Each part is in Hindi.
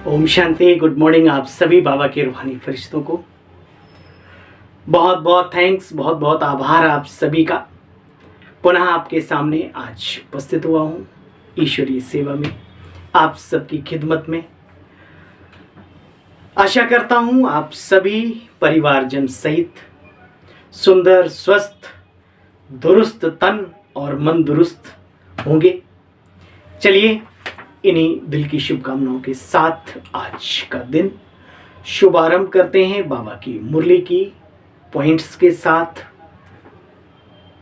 ओम शांति। गुड मॉर्निंग आप सभी बाबा के रूहानी फरिश्तों को बहुत बहुत थैंक्स, बहुत बहुत आभार आप सभी का। पुनः आपके सामने आज उपस्थित हुआ हूँ ईश्वरीय सेवा में, आप सबकी खिदमत में। आशा करता हूँ आप सभी परिवारजन सहित सुंदर, स्वस्थ, दुरुस्त तन और मन दुरुस्त होंगे। चलिए इन्हीं दिल की शुभकामनाओं के साथ आज का दिन शुभारंभ करते हैं बाबा की मुरली की पॉइंट्स के साथ,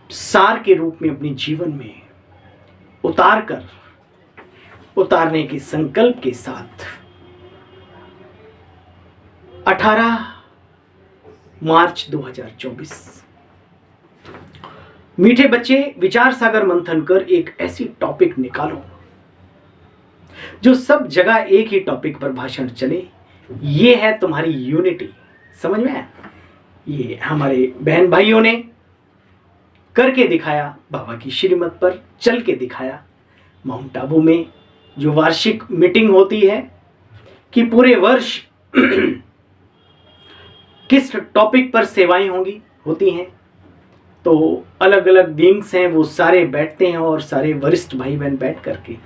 सार के रूप में अपने जीवन में उतारने के संकल्प के साथ। 18 मार्च 2024। मीठे बच्चे, विचार सागर मंथन कर एक ऐसी टॉपिक निकालो जो सब जगह एक ही टॉपिक पर भाषण चले। ये है तुम्हारी यूनिटी। समझ में आया? ये हमारे बहन भाइयों ने करके दिखाया, बाबा की श्रीमत पर चल के दिखाया। माउंट आबू में जो वार्षिक मीटिंग होती है कि पूरे वर्ष किस टॉपिक पर सेवाएं होती हैं, तो अलग अलग बींग्स हैं, वो सारे बैठते हैं और सारे वरिष्ठ भाई बहन बैठ करके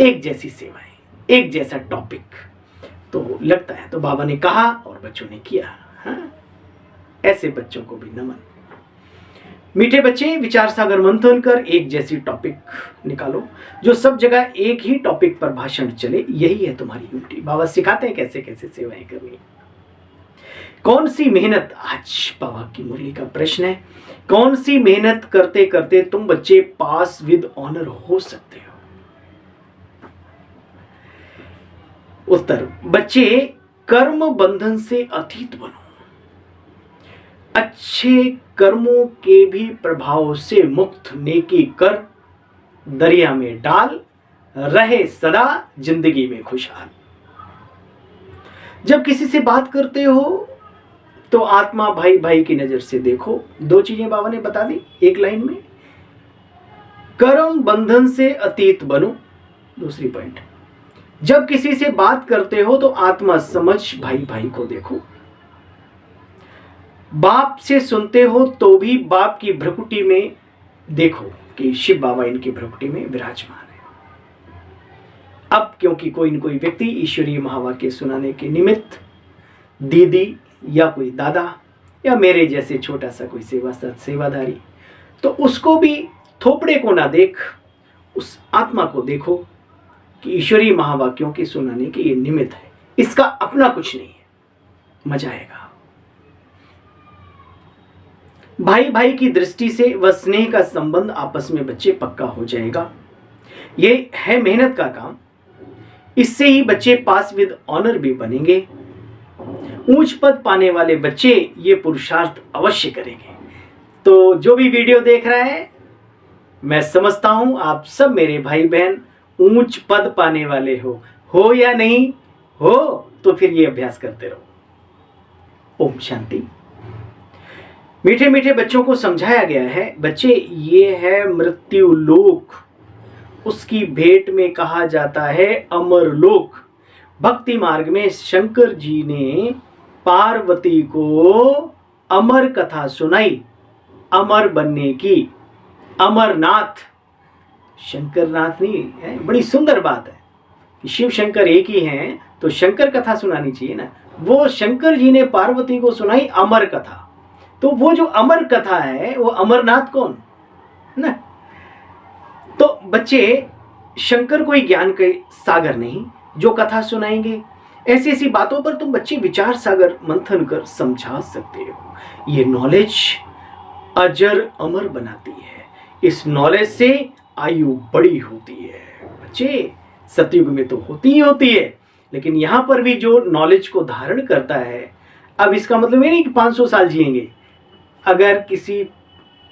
एक जैसी सेवाएं, एक जैसा टॉपिक तो लगता है। तो बाबा ने कहा और बच्चों ने किया। हाँ, ऐसे बच्चों को भी नमन। मीठे बच्चे, विचार सागर मंथन कर एक जैसी टॉपिक निकालो जो सब जगह एक ही टॉपिक पर भाषण चले। यही है तुम्हारी यूनिटी। बाबा सिखाते हैं कैसे कैसे सेवाएं करनी। कौन सी मेहनत, आज बाबा की मुरली का प्रश्न है, कौन सी मेहनत करते करते तुम बच्चे पास विद ऑनर हो सकते हो? उत्तर, बच्चे कर्म बंधन से अतीत बनो, अच्छे कर्मों के भी प्रभाव से मुक्त नेकी कर, दरिया में डाल, रहे सदा जिंदगी में खुशहाल। जब किसी से बात करते हो तो आत्मा भाई भाई की नजर से देखो। दो चीजें बाबा ने बता दी एक लाइन में। कर्म बंधन से अतीत बनो, दूसरी पॉइंट, जब किसी से बात करते हो तो आत्मा समझ भाई भाई को देखो। बाप से सुनते हो तो भी बाप की भ्रुकुटी में देखो कि शिव बाबा इनकी भ्रुकुटी में विराजमान है। अब क्योंकि कोई न कोई व्यक्ति ईश्वरीय महावाक्य सुनाने के निमित्त दीदी या कोई दादा या मेरे जैसे छोटा सा कोई सेवादारी, तो उसको भी थोपड़े को ना देख, उस आत्मा को देखो कि ईश्वरीय महावाक्यों के सुनाने के ये निमित्त है। इसका अपना कुछ नहीं है, मजा आएगा। भाई भाई की दृष्टि से वह स्नेह का संबंध आपस में बच्चे पक्का हो जाएगा। ये है मेहनत का काम। इससे ही बच्चे पास विद ऑनर भी बनेंगे। ऊंच पद पाने वाले बच्चे ये पुरुषार्थ अवश्य करेंगे। तो जो भी वीडियो देख रहा है, मैं समझता हूं आप सब मेरे भाई बहन ऊंच पद पाने वाले हो या नहीं हो, तो फिर ये अभ्यास करते रहो। ओम शांति। मीठे मीठे बच्चों को समझाया गया है, बच्चे ये है मृत्यु लोक, उसकी भेंट में कहा जाता है अमर लोक। भक्ति मार्ग में शंकर जी ने पार्वती को अमर कथा सुनाई, अमर बनने की। अमरनाथ, शंकर नाथ नहीं है। बड़ी सुंदर बात है कि शिव शंकर एक ही हैं, तो शंकर कथा सुनानी चाहिए ना। वो शंकर जी ने पार्वती को सुनाई अमर कथा, तो वो जो अमर कथा है वो अमरनाथ कौन ना। तो बच्चे, शंकर कोई ज्ञान के सागर नहीं जो कथा सुनाएंगे। ऐसी ऐसी बातों पर तुम बच्चे विचार सागर मंथन कर समझा सकते हो। ये नॉलेज अजर अमर बनाती है। इस नॉलेज से आयु बड़ी होती है। बच्चे, सतयुग में तो होती ही होती है, लेकिन यहां पर भी जो नॉलेज को धारण करता है, अब इसका मतलब ये नहीं कि 500 साल जिएंगे। अगर किसी,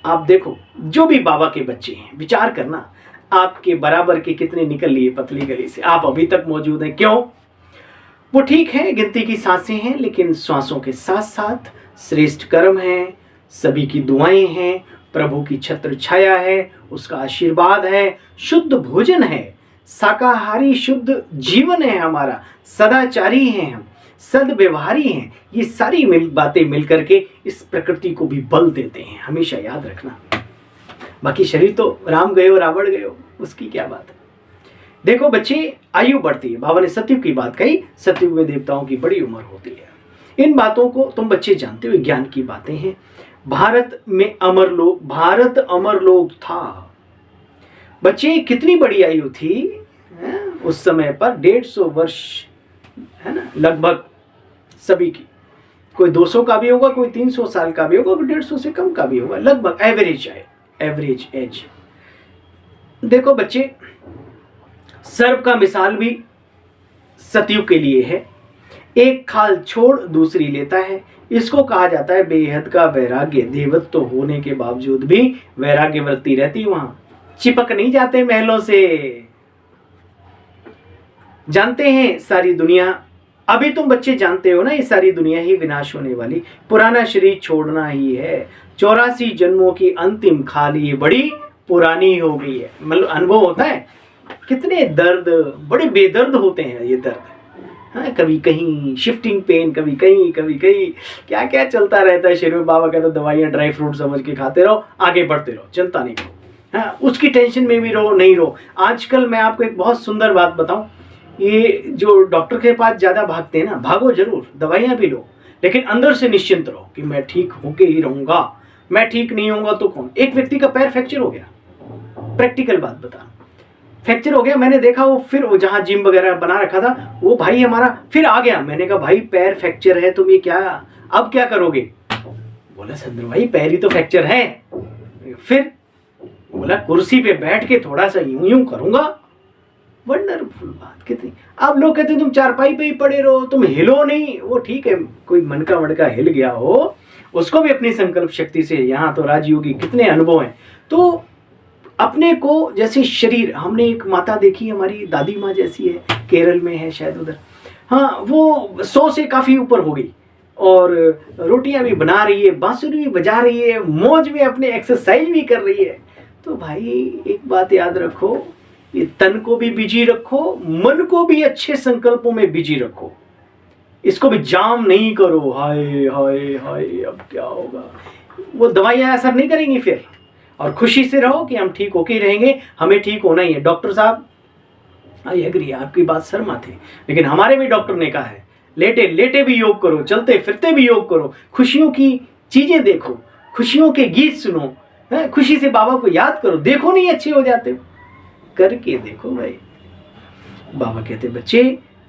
आप देखो जो भी बाबा के बच्चे हैं, विचार करना आपके बराबर के कितने निकल लिए पतली गली से, आप अभी तक मौजूद हैं। क्यों? वो ठीक है, गिनती की सांसें हैं, लेकिन श्वासों के साथ साथ श्रेष्ठ कर्म है, सभी की दुआएं हैं, प्रभु की छत्र छाया है, उसका आशीर्वाद है, शुद्ध भोजन है, शाकाहारी शुद्ध जीवन है हमारा, सदाचारी हैं हम, सद्व्यवहारी हैं। ये सारी बातें मिलकर के इस प्रकृति को भी बल देते हैं, हमेशा याद रखना। बाकी शरीर तो राम गए हो रावण गए हो, उसकी क्या बात है। देखो बच्चे, आयु बढ़ती है, बाबा ने सतयुग की बात कही, सतयुग में देवताओं की बड़ी उम्र होती है। इन बातों को तुम बच्चे जानते हो, ज्ञान की बातें हैं। भारत में अमरलोक, भारत अमरलोक था। बच्चे कितनी बड़ी आयु थी उस समय पर, 150 वर्ष है ना लगभग सभी की। कोई 200 का भी होगा, कोई 300 साल का भी होगा, कोई 150 से कम का भी होगा, लगभग एवरेज है, एवरेज एज। देखो बच्चे, सर्प का मिसाल भी सतयुग के लिए है। एक खाल छोड़ दूसरी लेता है, इसको कहा जाता है बेहद का वैराग्य। देवत्व होने के बावजूद भी वैराग्य वृत्ति रहती, वहां चिपक नहीं जाते महलों से। जानते हैं सारी दुनिया, अभी तुम बच्चे जानते हो ना, ये सारी दुनिया ही विनाश होने वाली, पुराना शरीर छोड़ना ही है। 84 जन्मों की अंतिम खाली बड़ी पुरानी हो गई है। मतलब अनुभव होता है कितने दर्द, बड़े बेदर्द होते हैं ये दर्द। हाँ, कभी कहीं शिफ्टिंग पेन, कभी कहीं क्या क्या चलता रहता है शरीर में। बाबा कहते दवाइयाँ ड्राई फ्रूट समझ के खाते रहो, आगे बढ़ते रहो, चिंता नहीं करो। हाँ, उसकी टेंशन में भी रहो नहीं रहो। आजकल मैं आपको एक बहुत सुंदर बात बताऊं, ये जो डॉक्टर के पास ज़्यादा भागते हैं ना, भागो जरूर, दवाइयाँ भी लो, लेकिन अंदर से निश्चिंत रहो कि मैं ठीक होके ही रहूँगा, मैं ठीक नहीं होऊंगा तो कौन। एक व्यक्ति का पैर फ्रैक्चर हो गया, प्रैक्टिकल बात बता, फ्रैक्चर हो गया, मैंने देखा वो, फिर वो जहाँ जिम वगैरह बना रखा था वो भाई हमारा फिर आ गया। मैंने कहा भाई पैर फ्रैक्चर है, तुम ये क्या, अब क्या करोगे? बोला संदर भाई पैर ही तो फ्रैक्चर है। फिर बोला कुर्सी पे बैठ के थोड़ा सा यूं यूं करूंगा। वंडरफुल बात कितनी। अब लोग कहते हैं तुम चारपाई पे ही पड़े रहो, तुम हिलो नहीं। वो ठीक है, कोई मन का मड़का हिल गया हो, उसको भी अपनी संकल्प शक्ति से, यहाँ तो राजयोगी कितने अनुभव हैं। तो अपने को, जैसे शरीर, हमने एक माता देखी हमारी दादी माँ जैसी है, केरल में है शायद उधर, हाँ, वो 100 से काफ़ी ऊपर हो गई और रोटियां भी बना रही है, बांसुरी भी बजा रही है, मौज में अपने एक्सरसाइज भी कर रही है। तो भाई एक बात याद रखो, ये तन को भी बिजी रखो, मन को भी अच्छे संकल्पों में बिजी रखो, इसको भी जाम नहीं करो। हाय हाय हाय अब क्या होगा, वो दवाइयाँ असर नहीं करेंगी फिर। और खुशी से रहो कि हम ठीक होके ही रहेंगे, हमें ठीक होना ही है। डॉक्टर साहब, आई एग्री, आपकी बात शर्मा थी, लेकिन हमारे भी डॉक्टर ने कहा है लेटे लेटे भी योग करो, चलते फिरते भी योग करो, खुशियों की चीजें देखो, खुशियों के गीत सुनो, खुशी से बाबा को याद करो, देखो नहीं अच्छे हो जाते हो, करके देखो भाई। बाबा कहते बच्चे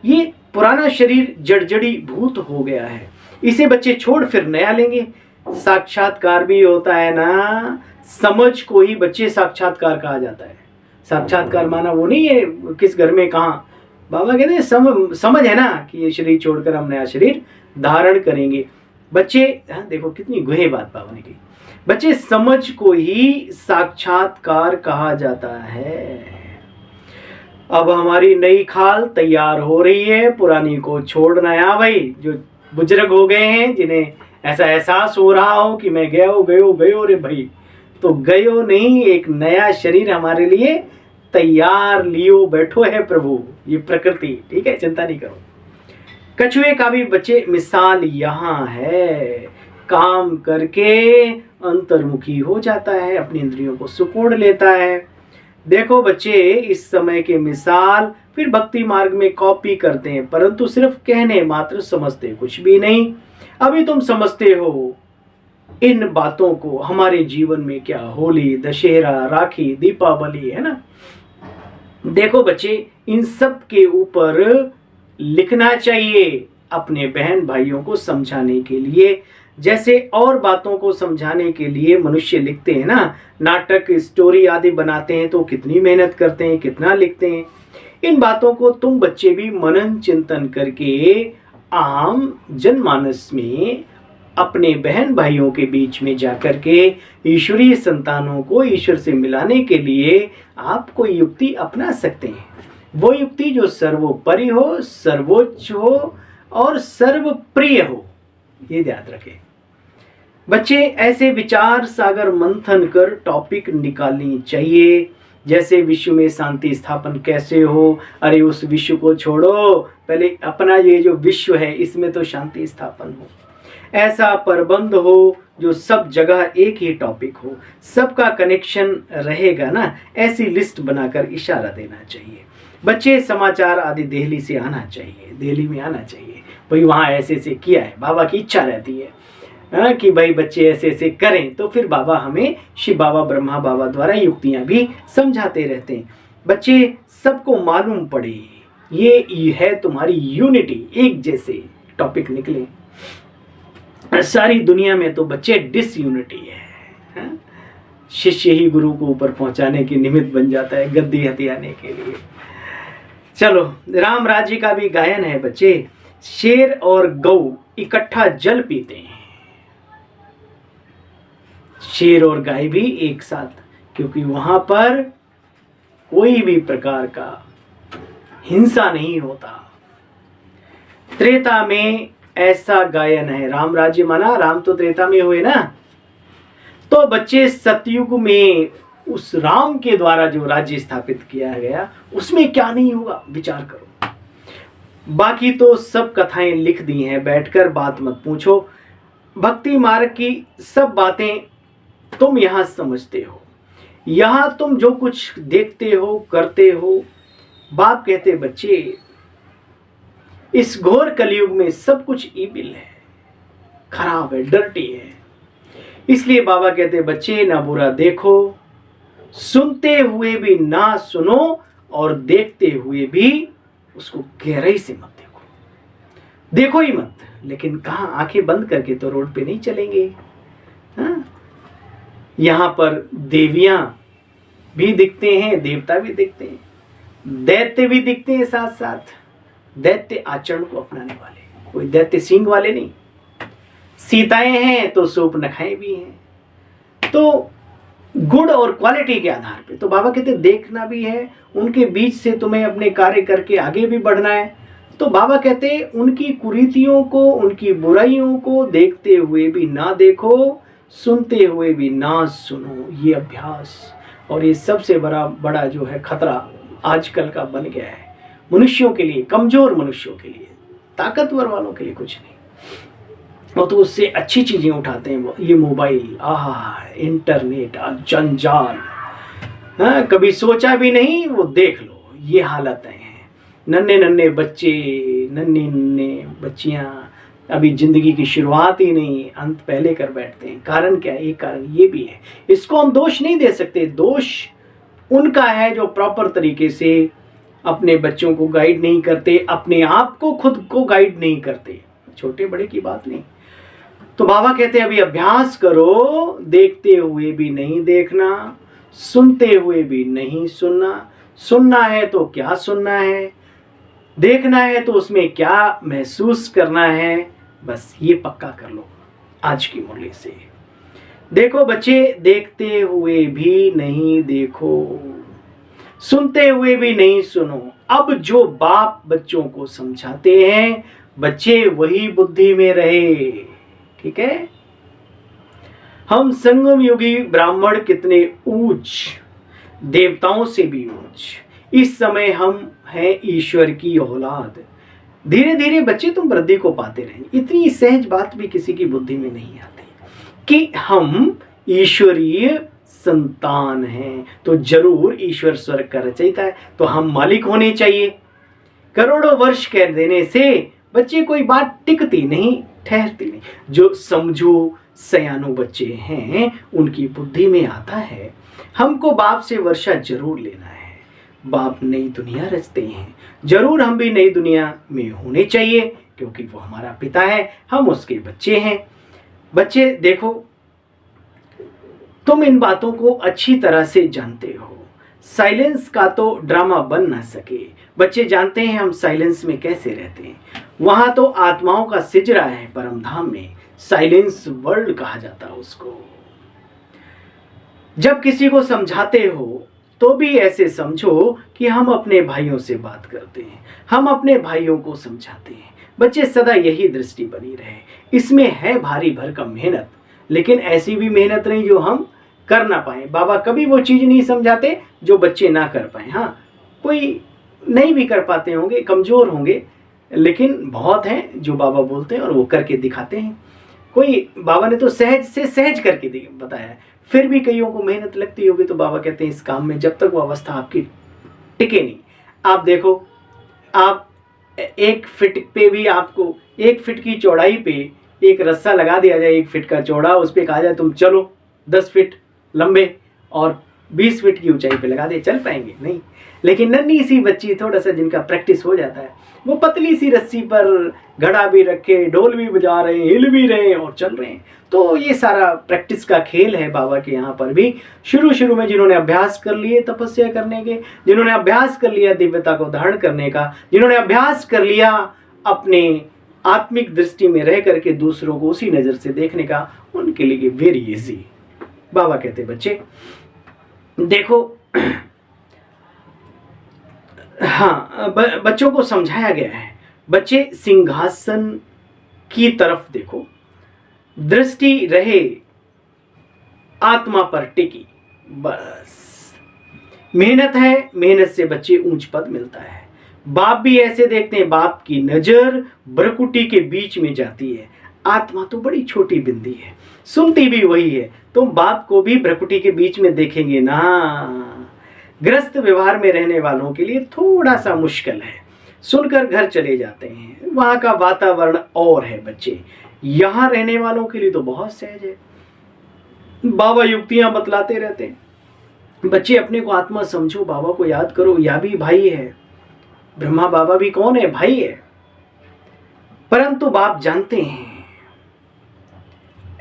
ये पुराना शरीर जड़जड़ी भूत हो गया है, इसे बच्चे छोड़ फिर नया लेंगे। साक्षात्कार भी होता है ना, समझ को ही बच्चे साक्षात्कार कहा जाता है। साक्षात्कार माना वो नहीं है किस घर में कहाँ, बाबा कहते हैं समझ है ना कि ये शरीर छोड़कर हम नया शरीर धारण करेंगे। बच्चे, देखो कितनी गुहे बात बाबा ने की। बच्चे समझ को ही साक्षात्कार कहा जाता है। अब हमारी नई खाल तैयार हो रही है, पुरानी को छोड़ना है। भाई जो बुजुर्ग हो गए हैं, जिन्हें ऐसा एहसास हो रहा हो कि मैं गयो रे भाई, तो गयो नहीं, एक नया शरीर हमारे लिए तैयार लियो बैठो है प्रभु, ये प्रकृति, ठीक है, चिंता नहीं करो। कछुए का भी बच्चे मिसाल यहाँ है, काम करके अंतर्मुखी हो जाता है, अपनी इंद्रियों को सुकून लेता है। देखो बच्चे, इस समय के मिसाल फिर भक्ति मार्ग में कॉपी करते हैं, परंतु सिर्फ कहने मात्र, समझते कुछ भी नहीं। अभी तुम समझते हो इन बातों को, हमारे जीवन में क्या होली, दशहरा, राखी, दीपावली है ना। देखो बच्चे, इन सब के ऊपर लिखना चाहिए अपने बहन भाइयों को समझाने के लिए, जैसे और बातों को समझाने के लिए मनुष्य लिखते हैं ना, नाटक, स्टोरी आदि बनाते हैं, तो कितनी मेहनत करते हैं, कितना लिखते हैं। इन बातों को तुम बच्चे भी मनन चिंतन करके आम जनमानस में अपने बहन भाइयों के बीच में जाकर के ईश्वरीय संतानों को ईश्वर से मिलाने के लिए आप कोई युक्ति अपना सकते हैं। वो युक्ति जो सर्वोपरि हो, सर्वोच्च हो और सर्वप्रिय हो, ये याद रखें। बच्चे ऐसे विचार सागर मंथन कर टॉपिक निकालनी चाहिए, जैसे विश्व में शांति स्थापन कैसे हो, अरे उस विश्व को छोड़ो, पहले अपना ये जो विश्व है इसमें तो शांति स्थापन हो। ऐसा प्रबंध हो जो सब जगह एक ही टॉपिक हो, सबका कनेक्शन रहेगा ना, ऐसी लिस्ट बनाकर इशारा देना चाहिए। बच्चे समाचार आदि दिल्ली से आना चाहिए, दिल्ली में आना चाहिए, भाई वहाँ ऐसे ऐसे किया है, बाबा की इच्छा रहती है कि भाई बच्चे ऐसे ऐसे करें, तो फिर बाबा हमें शिव बाबा ब्रह्मा बाबा द्वारा युक्तियाँ भी समझाते रहते हैं। बच्चे सबको मालूम पड़े, ये है तुम्हारी यूनिटी, एक जैसे टॉपिक निकले। सारी दुनिया में तो बच्चे डिसयूनिटी है, शिष्य ही गुरु को ऊपर पहुंचाने के निमित्त बन जाता है, गद्दी हथियाने के लिए। चलो, राम राज्य का भी गायन है बच्चे। शेर और गौ इकट्ठा जल पीते हैं, शेर और गाय भी एक साथ, क्योंकि वहां पर कोई भी प्रकार का हिंसा नहीं होता। त्रेता में ऐसा गायन है, राम राज्य माना, राम तो त्रेता में हुए ना, तो बच्चे सतयुग में उस राम के द्वारा जो राज्य स्थापित किया गया उसमें क्या नहीं हुआ, विचार करो। बाकी तो सब कथाएं लिख दी हैं, बैठकर बात मत पूछो। भक्ति मार्ग की सब बातें तुम यहां समझते हो, यहां तुम जो कुछ देखते हो करते हो। बाप कहते बच्चे इस घोर कलयुग में सब कुछ ईविल है, खराब है, डर्टी है। इसलिए बाबा कहते बच्चे ना बुरा देखो, सुनते हुए भी ना सुनो, और देखते हुए भी उसको गहराई से मत देखो। देखो ही मत, लेकिन कहाँ, आंखें बंद करके तो रोड पे नहीं चलेंगे। यहां पर देवियां भी दिखते हैं, देवता भी दिखते हैं, दैत्य भी दिखते हैं साथ साथ। दैत्य आचरण को अपनाने वाले, कोई दैत्य सींग वाले नहीं। सीताएं हैं तो सूप नखाएं भी हैं। तो गुड और क्वालिटी के आधार पे तो बाबा कहते देखना भी है, उनके बीच से तुम्हें अपने कार्य करके आगे भी बढ़ना है। तो बाबा कहते उनकी कुरीतियों को, उनकी बुराइयों को देखते हुए भी ना देखो, सुनते हुए भी ना सुनो। ये अभ्यास और ये सबसे बड़ा जो है खतरा आजकल का बन गया है मनुष्यों के लिए, कमजोर मनुष्यों के लिए, ताकतवर वालों के लिए कुछ नहीं। वो तो उससे अच्छी चीजें उठाते हैं, ये मोबाइल, इंटरनेट, जंजाल, कभी सोचा भी नहीं, वो देख लो, ये हालतें हैं। नन्हे नन्हे बच्चे, नन्हे बच्चियां अभी जिंदगी की शुरुआत ही नहीं, अंत पहले कर बैठते हैं। कारण क्या है? एक कारण ये भी है, इसको हम दोष नहीं दे सकते। दोष उनका है जो प्रॉपर तरीके से अपने बच्चों को गाइड नहीं करते, अपने आप को खुद को गाइड नहीं करते। छोटे बड़े की बात नहीं। तो बाबा कहते हैं अभी अभ्यास करो, देखते हुए भी नहीं देखना, सुनते हुए भी नहीं सुनना। सुनना है तो क्या सुनना है, देखना है तो उसमें क्या महसूस करना है, बस ये पक्का कर लो आज की मुरली से। देखो बच्चे, देखते हुए भी नहीं देखो, सुनते हुए भी नहीं सुनो। अब जो बाप बच्चों को समझाते हैं, बच्चे वही बुद्धि में रहे। ठीक है, हम संगम युगी ब्राह्मण कितने ऊंच, देवताओं से भी ऊंच। इस समय हम हैं ईश्वर की औलाद। धीरे धीरे बच्चे तुम वृद्धि को पाते रहेंगे। इतनी सहज बात भी किसी की बुद्धि में नहीं आती कि हम ईश्वरीय संतान हैं, तो जरूर ईश्वर स्वर्ग का रचयिता है, तो हम मालिक होने चाहिए। करोड़ों वर्ष कह देने से बच्चे कोई बात टिकती नहीं, ठहरती नहीं। जो समझो सयानु बच्चे हैं, उनकी बुद्धि में आता है हमको बाप से वर्षा जरूर लेना है। बाप नई दुनिया रचते हैं, जरूर हम भी नई दुनिया में होने चाहिए, क्योंकि वो हमारा पिता है, हम उसके बच्चे हैं। बच्चे देखो, तुम इन बातों को अच्छी तरह से जानते हो। साइलेंस का तो ड्रामा बन ना सके। बच्चे जानते हैं हम साइलेंस में कैसे रहते हैं। वहां तो आत्माओं का सिजरा है परम धाम में, साइलेंस वर्ल्ड कहा जाता है उसको। जब किसी को समझाते हो तो भी ऐसे समझो कि हम अपने भाइयों से बात करते हैं, हम अपने भाइयों को समझाते हैं। बच्चे सदा यही दृष्टि बनी रहे। इसमें है भारी भरकम मेहनत, लेकिन ऐसी भी मेहनत नहीं जो हम कर ना पाए। बाबा कभी वो चीज़ नहीं समझाते जो बच्चे ना कर पाए। हाँ, कोई नहीं भी कर पाते होंगे, कमज़ोर होंगे, लेकिन बहुत हैं जो बाबा बोलते हैं और वो करके दिखाते हैं। कोई बाबा ने तो सहज से सहज करके बताया है, फिर भी कईयों को मेहनत लगती होगी, तो बाबा कहते हैं इस काम में जब तक वो अवस्था आपकी टिके नहीं। आप देखो, आप 1 फीट पे भी, आपको 1 फीट की चौड़ाई पे एक रस्सा लगा दिया जाए, 1 फीट का चौड़ा, उस पर कहा जाए तुम चलो 10 फीट लंबे और 20 फीट की ऊंचाई पे लगा दे, चल पाएंगे? नहीं। लेकिन नन्ही सी बच्ची, थोड़ा सा जिनका प्रैक्टिस हो जाता है, वो पतली सी रस्सी पर घड़ा भी रखे, ढोल भी बजा रहे हैं, हिल भी रहे हैं और चल रहे हैं। तो ये सारा प्रैक्टिस का खेल है बाबा के यहाँ पर भी। शुरू में जिन्होंने अभ्यास कर लिए तपस्या करने के, जिन्होंने अभ्यास कर लिया दिव्यता को धारण करने का, जिन्होंने अभ्यास कर लिया अपने आत्मिक दृष्टि में रह करके दूसरों को उसी नज़र से देखने का, उनके लिए वेरी इजी। बाबा कहते बच्चे देखो, हाँ, बच्चों को समझाया गया है, बच्चे सिंहासन की तरफ देखो, दृष्टि रहे आत्मा पर टिकी, बस। मेहनत है, मेहनत से बच्चे ऊंच पद मिलता है। बाप भी ऐसे देखते हैं, बाप की नजर भ्रकुटी के बीच में जाती है। आत्मा तो बड़ी छोटी बिंदी है, सुनती भी वही है, तुम बाप को भी भ्रकुटी के बीच में देखेंगे ना। ग्रस्त व्यवहार में रहने वालों के लिए थोड़ा सा मुश्किल है, सुनकर घर चले जाते हैं, वहाँ का वातावरण और है बच्चे। यहाँ रहने वालों के लिए तो बहुत सहज है, बाबा युक्तियाँ बतलाते रहते हैं। बच्चे अपने को आत्मा समझो, बाबा को याद करो, या भी भाई है। ब्रह्मा बाबा भी कौन है? भाई है। परंतु बाप जानते हैं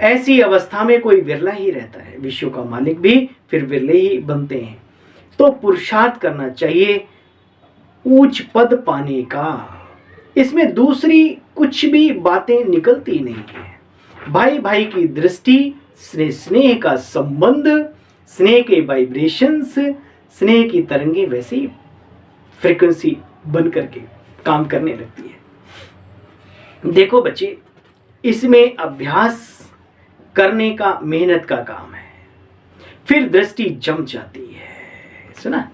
ऐसी अवस्था में कोई विरला ही रहता है, विश्व का मालिक भी फिर विरले ही बनते हैं। तो पुरुषार्थ करना चाहिए उच्च पद पाने का, इसमें दूसरी कुछ भी बातें निकलती नहीं है। भाई भाई की दृष्टि, स्नेह का संबंध, स्नेह के वाइब्रेशंस, स्नेह की तरंगे वैसे ही फ्रीक्वेंसी बन करके काम करने लगती है। देखो बच्चे, इसमें अभ्यास करने का, मेहनत का काम है, फिर दृष्टि जम जाती है, सुना,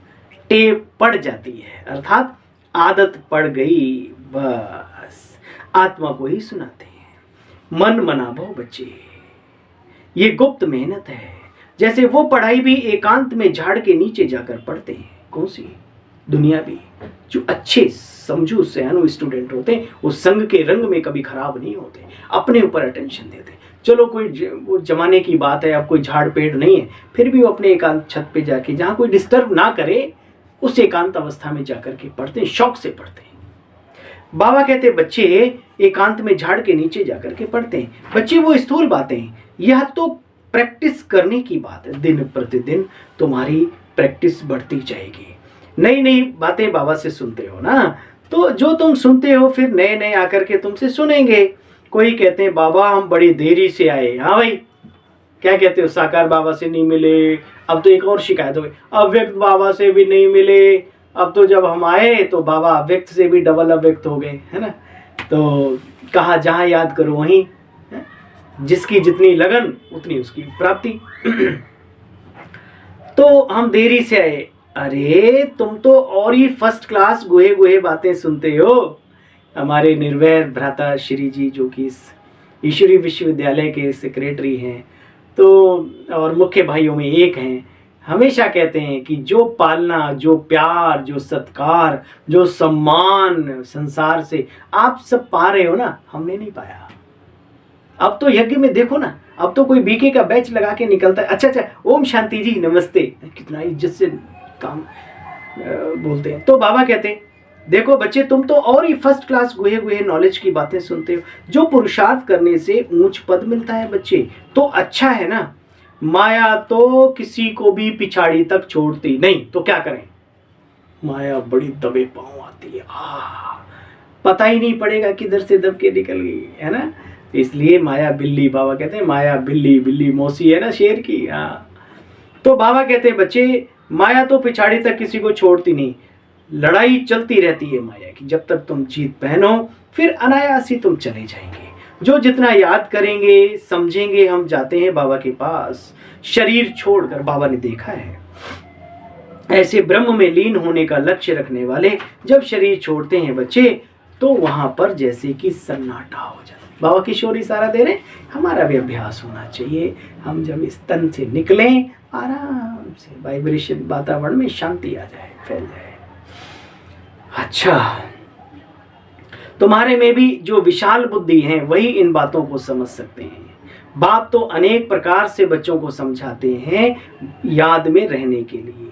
टेप पड़ जाती है, अर्थात आदत पड़ गई, बस आत्मा को ही सुनाते हैं। मन मनाभो बच्चे, ये गुप्त मेहनत है। जैसे वो पढ़ाई भी एकांत में झाड़ के नीचे जाकर पढ़ते हैं, कौन सी दुनिया भी, जो अच्छे समझू सयानु स्टूडेंट होते हैं, वो संग के रंग में कभी खराब नहीं होते, अपने ऊपर अटेंशन देते। चलो कोई वो जमाने की बात है, अब कोई झाड़ पेड़ नहीं है, फिर भी वो अपने एकांत छत पे जाके, जहाँ कोई डिस्टर्ब ना करे, उस एकांत अवस्था में जाकर के पढ़ते हैं, शौक से पढ़ते हैं। बाबा कहते बच्चे एकांत में झाड़ के नीचे जाकर के पढ़ते हैं। बच्चे वो स्थूल बातें, यह तो प्रैक्टिस करने की बात है। दिन प्रतिदिन तुम्हारी प्रैक्टिस बढ़ती जाएगी। नई नई बातें बाबा से सुनते हो ना, तो जो तुम सुनते हो फिर नए नए आकर के तुमसे सुनेंगे। कोई कहते हैं बाबा हम बड़ी देरी से आए, हाँ भाई क्या कहते हो, साकार बाबा से नहीं मिले, अब तो एक और शिकायत हो गई, अव्यक्त बाबा से भी नहीं मिले, अब तो जब हम आए तो बाबा अव्यक्त से भी डबल अव्यक्त हो गए, है ना। तो कहा जहाँ याद करो वहीं, जिसकी जितनी लगन उतनी उसकी प्राप्ति। तो हम देरी से आए, अरे तुम तो और ही फर्स्ट क्लास गुहे गुहे बातें सुनते हो। हमारे निर्वैर भ्राता श्री जी, जो कि इस ईश्वरी विश्वविद्यालय के सेक्रेटरी हैं, तो और मुख्य भाइयों में एक हैं, हमेशा कहते हैं कि जो पालना, जो प्यार, जो सत्कार, जो सम्मान संसार से आप सब पा रहे हो ना, हमने नहीं पाया। अब तो यज्ञ में देखो ना, अब तो कोई बीके का बैच लगा के निकलता है, अच्छा ओम शांति जी नमस्ते, कितना इज्जत से काम बोलते हैं। तो बाबा कहते हैं देखो बच्चे, तुम तो और ही फर्स्ट क्लास गुहे गुहे नॉलेज की बातें सुनते हो। जो पुरुषार्थ करने से ऊंच पद मिलता है बच्चे, तो अच्छा है ना। माया तो किसी को भी पिछाड़ी तक छोड़ती नहीं, तो क्या करें, माया बड़ी दबे पांव आती है, पता ही नहीं पड़ेगा किधर से दब के निकल गई, है ना। इसलिए माया बिल्ली, बाबा कहते हैं माया बिल्ली, बिल्ली मौसी है ना शेर की। तो बाबा कहते हैं बच्चे, माया तो पिछाड़ी तक किसी को छोड़ती नहीं, लड़ाई चलती रहती है माया की। जब तक तुम जीत पहनो फिर अनायास ही तुम चले जाएंगे। जो जितना याद करेंगे समझेंगे, हम जाते हैं बाबा के पास, शरीर छोड़कर, बाबा ने देखा है ऐसे ब्रह्म में लीन होने का लक्ष्य रखने वाले जब शरीर छोड़ते हैं बच्चे, तो वहां पर जैसे कि सन्नाटा हो जाता है। बाबा किशोर इशारा दे रहे हैं, हमारा भी अभ्यास होना चाहिए। हम जब इस तन से निकलें, आराम से वाइब्रेशन वातावरण में शांति आ जाए, फैल जाए। अच्छा, तुम्हारे में भी जो विशाल बुद्धि है वही इन बातों को समझ सकते हैं। बाप तो अनेक प्रकार से बच्चों को समझाते हैं याद में रहने के लिए,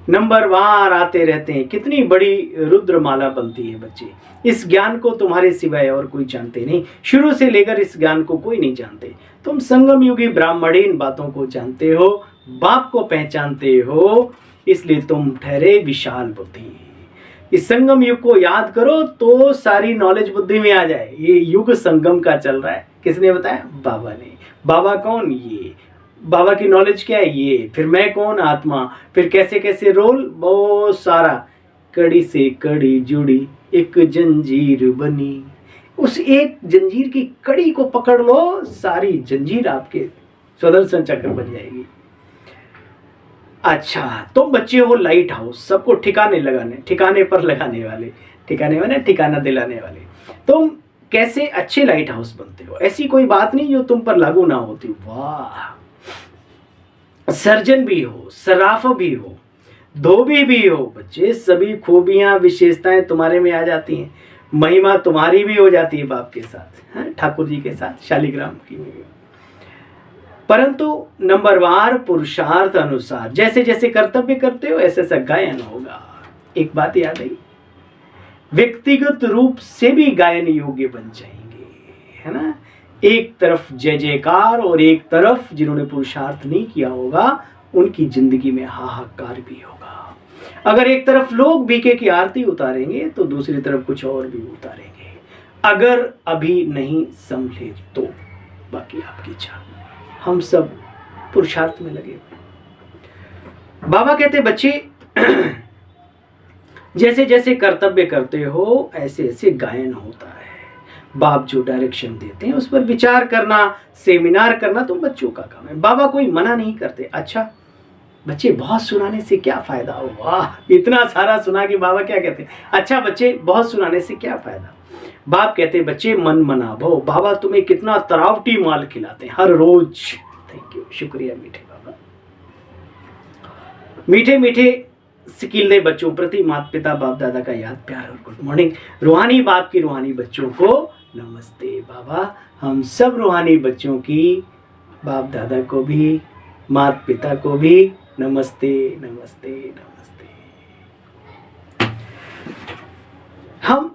नंबरवार आते रहते हैं। कितनी बड़ी रुद्रमाला बनती है बच्चे। इस ज्ञान को तुम्हारे सिवाय और कोई जानते नहीं। शुरू से लेकर इस ज्ञान को कोई नहीं जानते। तुम संगम युगी ब्राह्मणी इन बातों को जानते हो, बाप को पहचानते हो, इसलिए तुम ठहरे विशाल बुद्धि। इस संगम युग को याद करो तो सारी नॉलेज बुद्धि में आ जाए। ये युग संगम का चल रहा है। किसने बताया? बाबा ने। बाबा कौन? ये बाबा की नॉलेज क्या है? ये। फिर मैं कौन? आत्मा। फिर कैसे कैसे रोल, बहुत सारा। कड़ी से कड़ी जुड़ी एक जंजीर बनी, उस एक जंजीर की कड़ी को पकड़ लो, सारी जंजीर आपके सुदर्शन चक्र बन जाएगी। अच्छा, तुम बच्चे हो लाइट हाउस, सबको ठिकाने पर लगाने वाले, ठिकाने में ठिकाना दिलाने वाले। तुम कैसे अच्छे लाइट हाउस बनते हो? ऐसी कोई बात नहीं जो तुम पर लागू ना होती। वाह! सर्जन भी हो, सराफ भी हो, धोबी भी हो बच्चे, सभी खूबियां विशेषताएं तुम्हारे में आ जाती हैं। महिमा तुम्हारी भी हो जाती है बाप के साथ, ठाकुर जी के साथ, शालिग्राम की भी। परंतु नंबरवार पुरुषार्थ अनुसार जैसे जैसे कर्तव्य करते हो ऐसे ऐसा गायन होगा। एक बात याद आई, व्यक्तिगत रूप से भी गायन योग्य बन जाएंगे, है ना। एक तरफ जय जयकार और एक तरफ जिन्होंने पुरुषार्थ नहीं किया होगा उनकी जिंदगी में हाहाकार भी होगा। अगर एक तरफ लोग बीके की आरती उतारेंगे तो दूसरी तरफ कुछ और भी उतारेंगे, अगर अभी नहीं संभले तो। बाकी आपकी इच्छा। हम सब पुरुषार्थ में लगे हुए। बाबा कहते बच्चे जैसे जैसे कर्तव्य करते हो ऐसे ऐसे गायन होता है। बाप जो डायरेक्शन देते हैं उस पर विचार करना, सेमिनार करना तो बच्चों का काम है। बाबा कोई मना नहीं करते। अच्छा बच्चे, बहुत सुनाने से क्या फायदा हो? वाह, इतना सारा सुना कि बाबा क्या कहते हैं? अच्छा बच्चे, बहुत सुनाने से क्या फायदा? बाप कहते बच्चे मन मनावो। बाबा तुम्हें कितना तरावटी माल खिलाते हैं हर रोज। थैंक यू, शुक्रिया मीठे बाबा। मीठे मीठे सिकीले बच्चों प्रति माता पिता बाप दादा का याद प्यार और गुड मॉर्निंग। रूहानी बाप की रूहानी बच्चों को नमस्ते बाबा। हम सब रूहानी बच्चों की बाप दादा को भी, माता पिता को भी नमस्ते नमस्ते नमस्ते। हम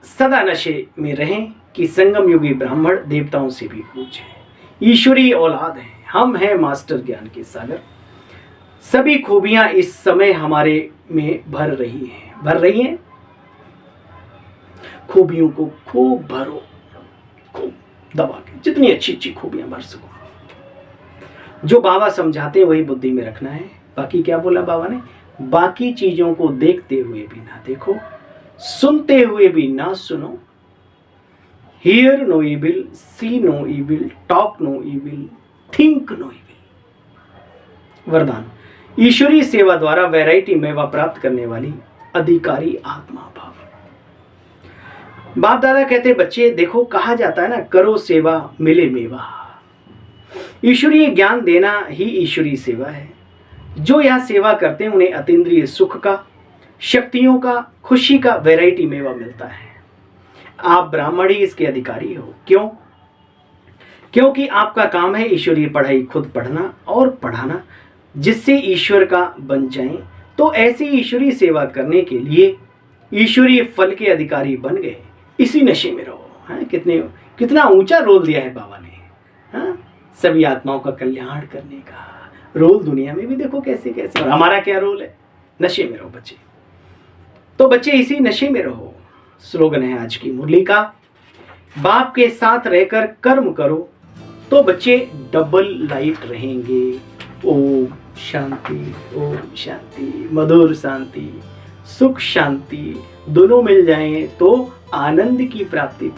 सदा नशे में रहें कि संगम युगी ब्राह्मण देवताओं से भी ऊंचे हैं, ईश्वरीय औलाद हैं। हम हैं मास्टर ज्ञान के सागर। सभी खूबियां इस समय हमारे में भर रही हैं। खूबियों को खूब भरो, खूब दबा के, जितनी अच्छी अच्छी खूबियां भर सको। जो बाबा समझाते हैं वही बुद्धि में रखना है। बाकी क्या बोला बाबा ने? बाकी चीजों को देखते हुए भी ना देखो, सुनते हुए भी ना सुनो। Hear no evil, see no evil, talk no evil, think no evil. वरदान, ईश्वरीय सेवा द्वारा वैरायटी मेवा प्राप्त करने वाली अधिकारी आत्मा भाव। बाप दादा कहते बच्चे देखो, कहा जाता है ना, करो सेवा मिले मेवा। ईश्वरीय ज्ञान देना ही ईश्वरीय सेवा है। जो यह सेवा करते हैं उन्हें अतीन्द्रिय सुख का, शक्तियों का, खुशी का वैरायटी मेवा मिलता है। आप ब्राह्मण ही इसके अधिकारी हो। क्यों? क्योंकि आपका काम है ईश्वरीय पढ़ाई खुद पढ़ना और पढ़ाना, जिससे ईश्वर का बन जाएं। तो ऐसी ईश्वरीय सेवा करने के लिए ईश्वरीय फल के अधिकारी बन गए। इसी नशे में रहो। कितना ऊंचा रोल दिया है बाबा ने, सभी आत्माओं का कल्याण करने का रोल दुनिया में भी देखो कैसे कैसे। और हमारा क्या रोल है? नशे में रहो बच्चे। तो बच्चे इसी नशे में रहो। स्लोगन है आज की मुरली का, बाप के साथ रहकर कर्म करो तो बच्चे डबल लाइफ रहेंगे। ओम शांति, ओम शांति, मधुर शांति, सुख शांति दोनों मिल जाएं तो आनंद की प्राप्ति।